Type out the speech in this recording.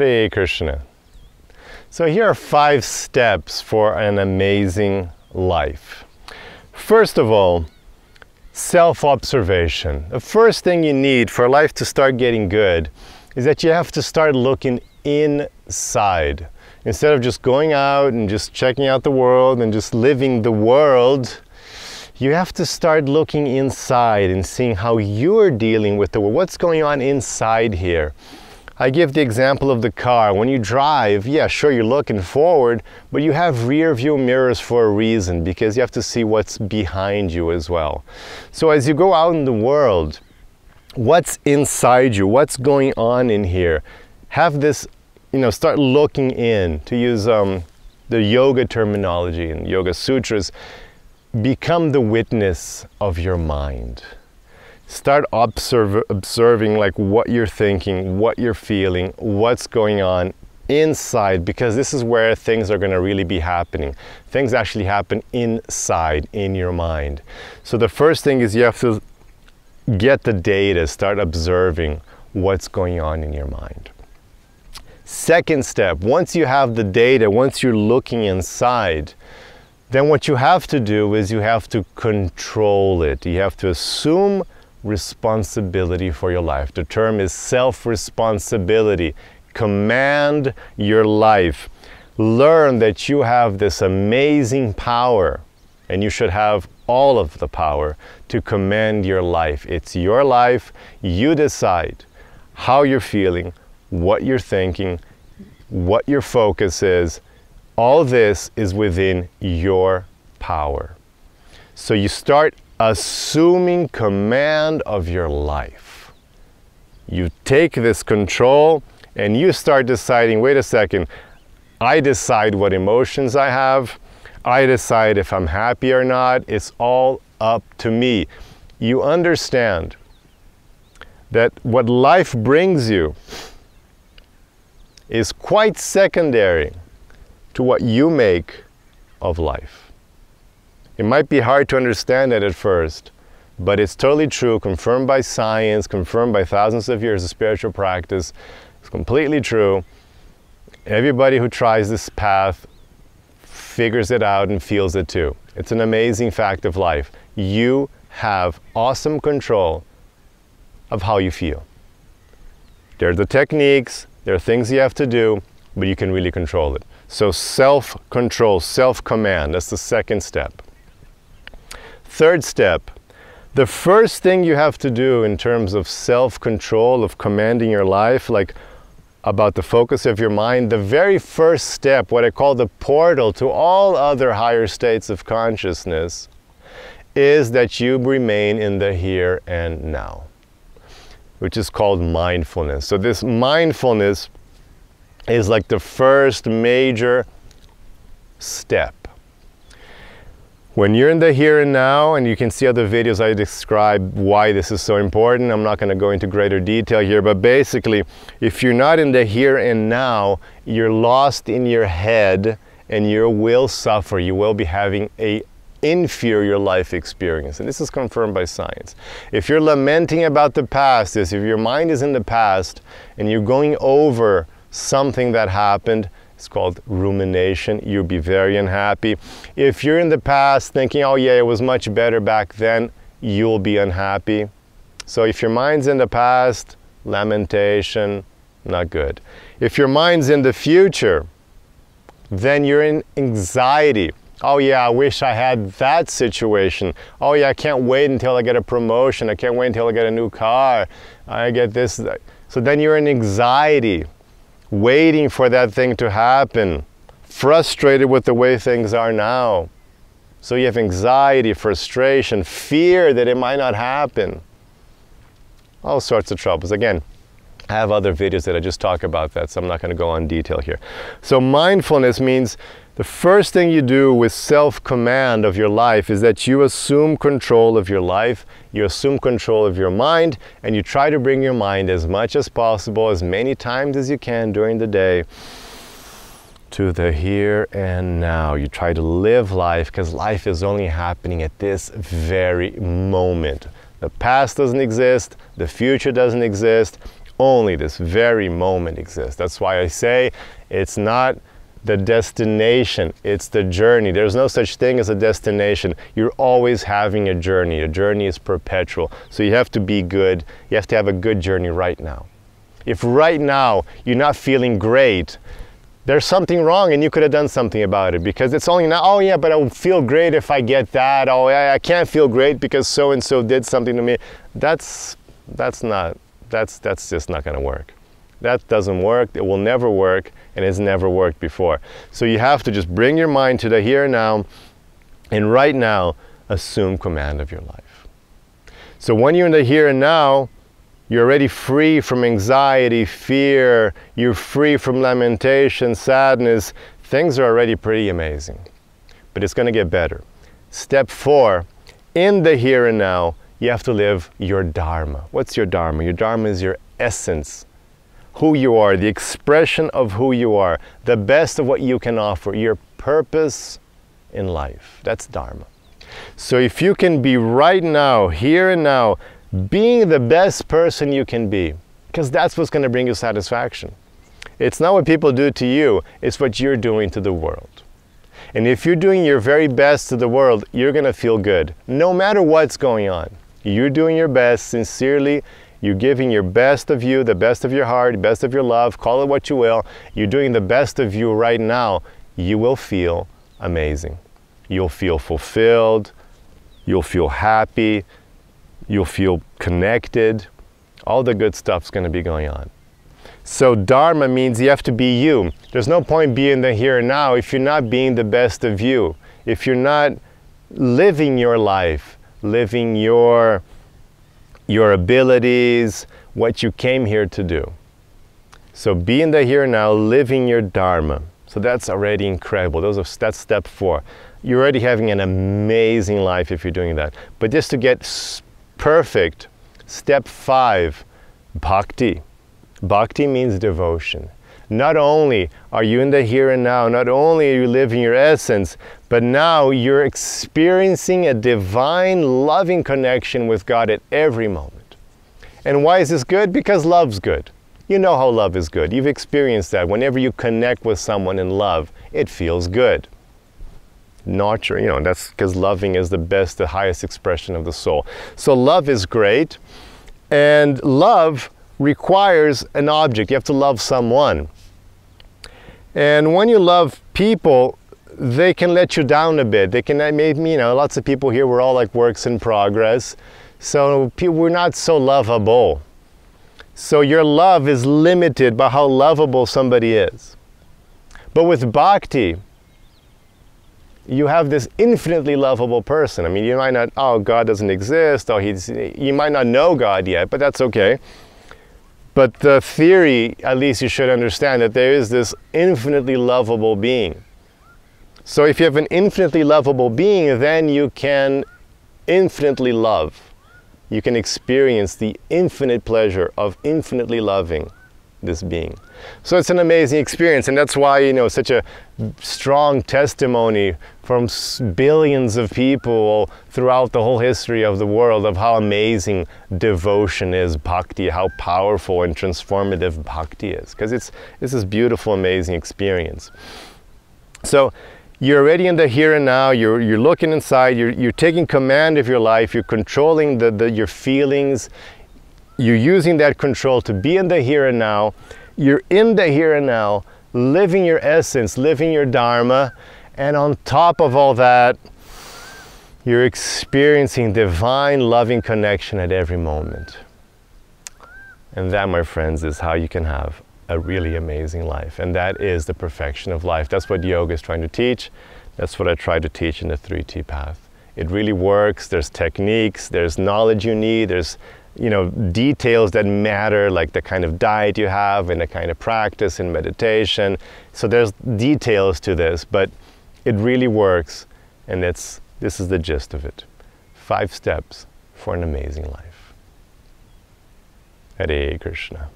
Hare Krishna. So here are 5 steps for an amazing life. First of all, self-observation. The first thing you need for life to start getting good is that you have to start looking inside. Instead of just going out and just checking out the world and just living the world, you have to start looking inside and seeing how you're dealing with the world. What's going on inside here? I give the example of the car. When you drive, yeah, sure, you're looking forward, but you have rear view mirrors for a reason, because you have to see what's behind you as well. So as you go out in the world, what's inside you? What's going on in here? Have this, start looking in, to use the yoga terminology and yoga sutras. Become the witness of your mind. Start observing like what you're thinking, what you're feeling, what's going on inside, because this is where things are going to really be happening. Things actually happen inside, in your mind. So the first thing is you have to get the data, start observing what's going on in your mind. Second step, once you have the data, once you're looking inside, then what you have to do is you have to control it. You have to assume responsibility for your life. The term is self-responsibility. Command your life. Learn that you have this amazing power, and you should have all of the power to command your life. It's your life. You decide how you're feeling, what you're thinking, what your focus is. All this is within your power. So you start assuming command of your life. You take this control and you start deciding, wait a second, I decide what emotions I have. I decide if I'm happy or not. It's all up to me. You understand that what life brings you is quite secondary to what you make of life. It might be hard to understand that at first, but it's totally true, confirmed by science, confirmed by thousands of years of spiritual practice. It's completely true. Everybody who tries this path figures it out and feels it too. It's an amazing fact of life. You have awesome control of how you feel. There are the techniques, there are things you have to do, but you can really control it. So self-control, self-command, that's the second step. Third step, the first thing you have to do in terms of self-control, of commanding your life, like about the focus of your mind, the very first step, what I call the portal to all other higher states of consciousness, is that you remain in the here and now, which is called mindfulness. So this mindfulness is like the first major step. When you're in the here and now, and you can see other videos I describe why this is so important. I'm not going to go into greater detail here, but basically, if you're not in the here and now, you're lost in your head and you will suffer. You will be having an inferior life experience. And this is confirmed by science. If you're lamenting about the past, if your mind is in the past and you're going over something that happened, it's called rumination. You'll be very unhappy. If you're in the past thinking, oh yeah, it was much better back then, you'll be unhappy. So if your mind's in the past, lamentation, not good. If your mind's in the future, then you're in anxiety. Oh yeah, I wish I had that situation. Oh yeah, I can't wait until I get a promotion. I can't wait until I get a new car. I get this. So then you're in anxiety, waiting for that thing to happen, frustrated with the way things are now. So you have anxiety, frustration, fear that it might not happen. All sorts of troubles. Again, I have other videos that I just talk about that, so I'm not going to go on detail here. So mindfulness means the first thing you do with self-command of your life is that you assume control of your life, you assume control of your mind, and you try to bring your mind as much as possible, as many times as you can during the day, to the here and now. You try to live life, because life is only happening at this very moment. The past doesn't exist, the future doesn't exist, only this very moment exists. That's why I say it's not the destination, it's the journey. There's no such thing as a destination. You're always having a journey. A journey is perpetual. So you have to be good. You have to have a good journey right now. If right now you're not feeling great, there's something wrong and you could have done something about it, because it's only now, oh yeah, but I'll feel great if I get that. Oh yeah, I can't feel great because so-and-so did something to me. That's just not going to work. That doesn't work. It will never work, and it's never worked before. So you have to just bring your mind to the here and now, and right now, assume command of your life. So when you're in the here and now, you're already free from anxiety, fear, you're free from lamentation, sadness. Things are already pretty amazing, but it's going to get better. Step 4, in the here and now, you have to live your Dharma. What's your Dharma? Your Dharma is your essence. Who you are, the expression of who you are, the best of what you can offer, your purpose in life. That's Dharma. So if you can be right now, here and now, being the best person you can be, because that's what's going to bring you satisfaction. It's not what people do to you, it's what you're doing to the world. And if you're doing your very best to the world, you're going to feel good, no matter what's going on. You're doing your best, sincerely. You're giving your best of you, the best of your heart, the best of your love, call it what you will. You're doing the best of you right now. You will feel amazing. You'll feel fulfilled. You'll feel happy. You'll feel connected. All the good stuff's going to be going on. So Dharma means you have to be you. There's no point being the here and now if you're not being the best of you. If you're not living your life, living your abilities, what you came here to do. So be in the here and now, living your Dharma. So that's already incredible. That's step 4. You're already having an amazing life if you're doing that. But just to get perfect, step 5, bhakti. Bhakti means devotion. Not only are you in the here and now, not only are you living your essence, but now you're experiencing a divine, loving connection with God at every moment. And why is this good? Because love's good. You know how love is good. You've experienced that. Whenever you connect with someone in love, it feels good. Nurture, that's because loving is the best, the highest expression of the soul. So love is great, and love requires an object. You have to love someone. And when you love people, they can let you down a bit. They can maybe, lots of people here, we're all like works in progress. So we're not so lovable. So your love is limited by how lovable somebody is. But with bhakti, you have this infinitely lovable person. I mean, you might not, oh, God doesn't exist, you might not know God yet, but that's okay. But the theory, at least you should understand that there is this infinitely lovable being. So if you have an infinitely lovable being, then you can infinitely love. You can experience the infinite pleasure of infinitely loving this being. So it's an amazing experience, and that's why, such a strong testimony from billions of people throughout the whole history of the world of how amazing devotion is, bhakti, how powerful and transformative bhakti is, because it's this beautiful, amazing experience. So you're already in the here and now, you're looking inside, you're taking command of your life, you're controlling your feelings, you're using that control to be in the here and now. You're in the here and now, living your essence, living your Dharma, and on top of all that, you're experiencing divine loving connection at every moment. And that, my friends, is how you can have a really amazing life. And that is the perfection of life. That's what yoga is trying to teach. That's what I try to teach in the 3T path. It really works. There's techniques, there's knowledge you need, there's details that matter, like the kind of diet you have and the kind of practice and meditation. So there's details to this, but it really works, and this is the gist of it. 5 steps for an amazing life. Hare Krishna.